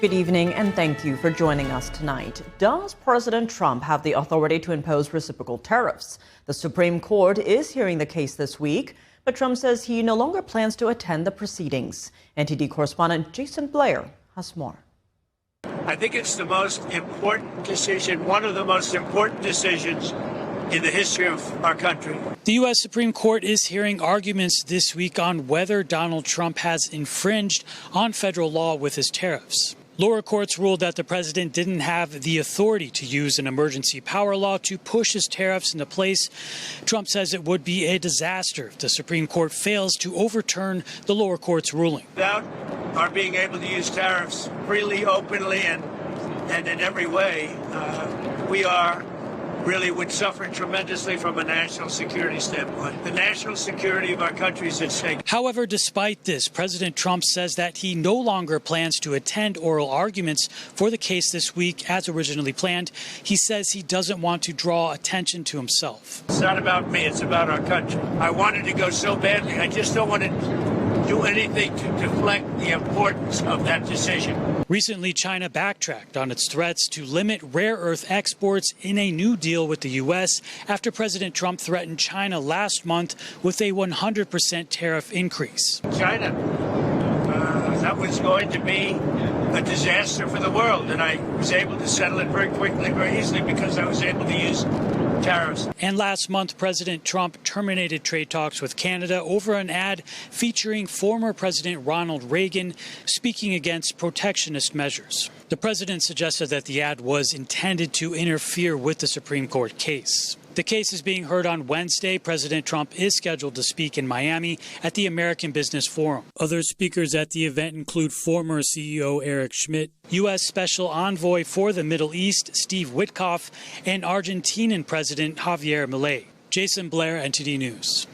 Good evening and thank you for joining us tonight. Does President Trump have the authority to impose reciprocal tariffs? The Supreme Court is hearing the case this week, but Trump says he no longer plans to attend the proceedings. NTD correspondent Jason Blair has more. I think it's the most important decision, one of the most important decisions in the history of our country. The U.S. Supreme Court is hearing arguments this week on whether Donald Trump has infringed on federal law with his tariffs. Lower courts ruled that the president didn't have the authority to use an emergency power law to push his tariffs into place. Trump says it would be a disaster if the Supreme Court fails to overturn the lower court's ruling. Without our being able to use tariffs freely, openly, and in every way, we really would suffer tremendously from a national security standpoint. The national security of our country is at stake. However, despite this, President Trump says that he no longer plans to attend oral arguments for the case this week as originally planned. He says he doesn't want to draw attention to himself. It's not about me, it's about our country. I wanted to go so badly. I just don't want to do anything to deflect the importance of that decision. Recently, China backtracked on its threats to limit rare earth exports in a new deal with the U.S. after President Trump threatened China last month with a 100% tariff increase. China, that was going to be a disaster for the world, and I was able to settle it very quickly, very easily, because I was able to use tariffs. And last month, President Trump terminated trade talks with Canada over an ad featuring former President Ronald Reagan speaking against protectionist measures. The president suggested that the ad was intended to interfere with the Supreme Court case. The case is being heard on Wednesday. President Trump is scheduled to speak in Miami at the American Business Forum. Other speakers at the event include former CEO Eric Schmidt, U.S. Special Envoy for the Middle East Steve Witkoff, and Argentinian President Javier Milei. Jason Blair, NTD News.